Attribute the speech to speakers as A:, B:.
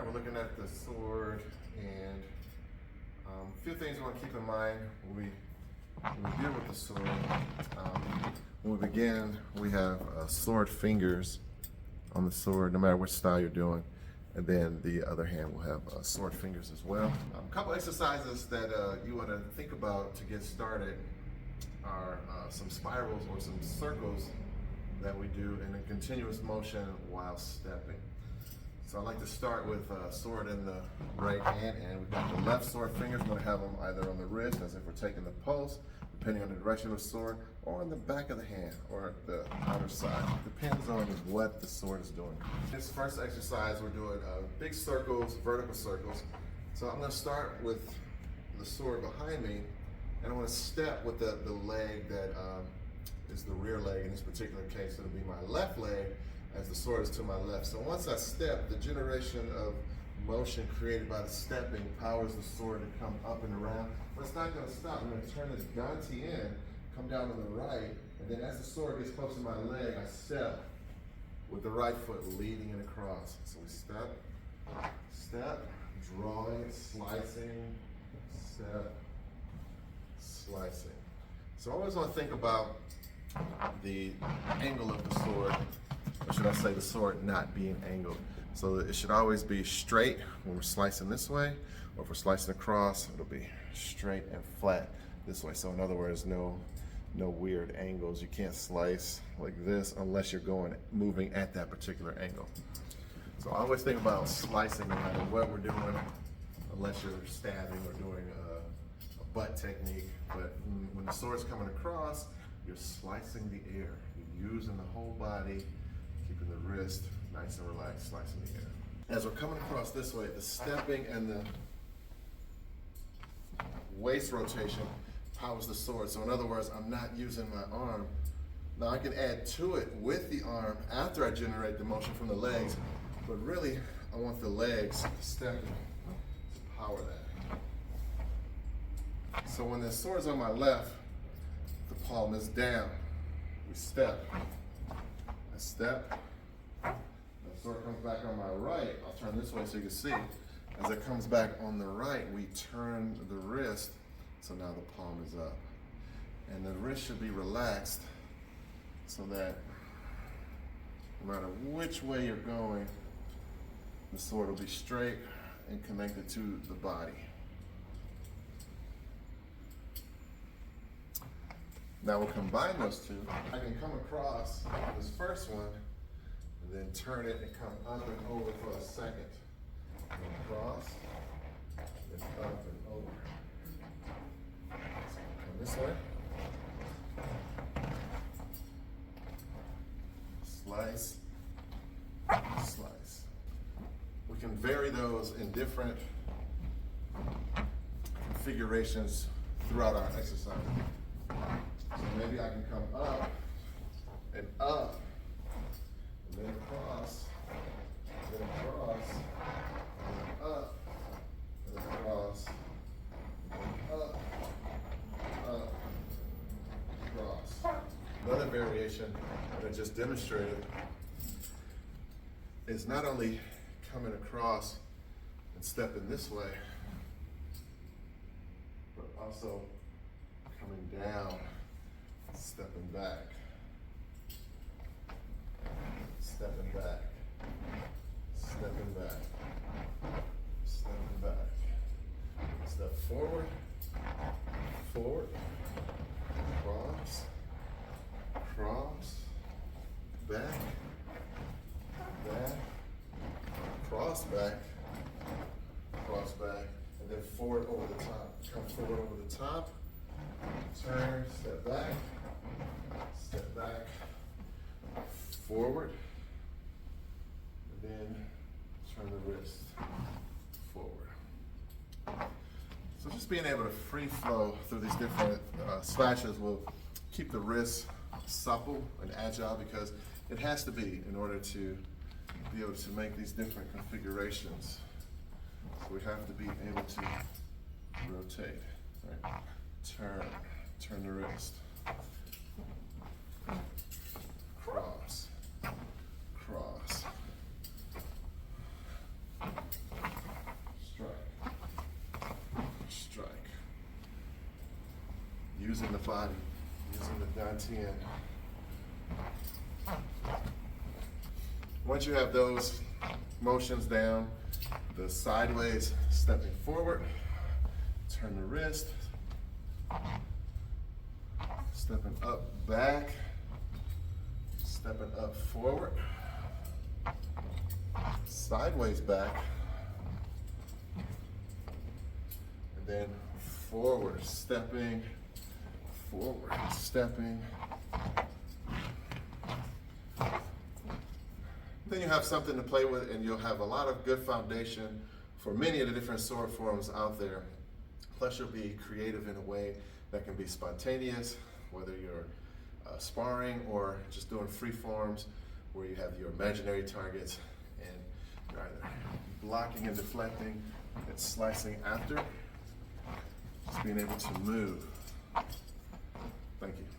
A: Alright, we're looking at the sword, and a few things we want to keep in mind when we deal with the sword. When we begin, we have sword fingers on the sword, no matter which style you're doing, and then the other hand will have sword fingers as well. A couple exercises that you want to think about to get started are some spirals or some circles that we do in a continuous motion while stepping. So I like to start with sword in the right hand, and we've got the left sword fingers. We're going to have them either on the wrist, as if we're taking the pulse, depending on the direction of the sword, or on the back of the hand, or the outer side. Depends on what the sword is doing. This first exercise, we're doing big circles, vertical circles. So I'm going to start with the sword behind me, and I want to step with the leg that is the rear leg. In this particular case, it'll be my left leg, as the sword is to my left. So once I step, the generation of motion created by the stepping powers the sword to come up and around. But it's not going to stop. I'm going to turn this ganti in, come down to the right, and then as the sword gets close to my leg, I step with the right foot leading it across. So we step, drawing, slicing, step, slicing. So I always want to think about the angle of the sword, or should I say the sword not being angled. So it should always be straight when we're slicing this way, or if we're slicing across, it'll be straight and flat this way. So in other words, no weird angles. You can't slice like this unless you're moving at that particular angle. So I always think about slicing no matter what we're doing, unless you're stabbing or doing a butt technique. But when the sword's coming across, you're slicing the air. You're using the whole body, keeping the wrist nice and relaxed, slicing the air. As we're coming across this way, the stepping and the waist rotation powers the sword. So in other words, I'm not using my arm. Now I can add to it with the arm after I generate the motion from the legs, but really I want the legs, the stepping, to power that. So when the sword's on my left, the palm is down. We step. I step. The sword comes back on my right. I'll turn this way so you can see. As it comes back on the right, we turn the wrist, so now the palm is up. And the wrist should be relaxed so that no matter which way you're going, the sword will be straight and connected to the body. Now we'll combine those two. I can come across this first one, and then turn it and come up and over for a second. And across, then up and over. So come this way. Slice, slice. We can vary those in different configurations throughout our exercise. So maybe I can come up, and then across, and then across, and then up, and then across, and then up, across. Another variation that I just demonstrated is not only coming across and stepping this way, but also coming down, stepping back, stepping back, stepping back, stepping back. Step forward, forward, cross, cross, back, back, cross back, and then forward over the top. Come forward over the top, turn, step back, forward, and then turn the wrist forward. So just being able to free flow through these different slashes will keep the wrist supple and agile, because it has to be in order to be able to make these different configurations. So we have to be able to rotate, right? Turn the wrist, cross, cross, using the body, using the dantian. Once you have those motions down, the sideways stepping forward, turn the wrist, stepping up, back, stepping up, forward, sideways back, and then forward, stepping, forward, stepping. Then you have something to play with, and you'll have a lot of good foundation for many of the different sword forms out there. Plus, you'll be creative in a way that can be spontaneous, whether you're sparring or just doing free forms where you have your imaginary targets and you're either blocking and deflecting and slicing after. Just being able to move. Thank you.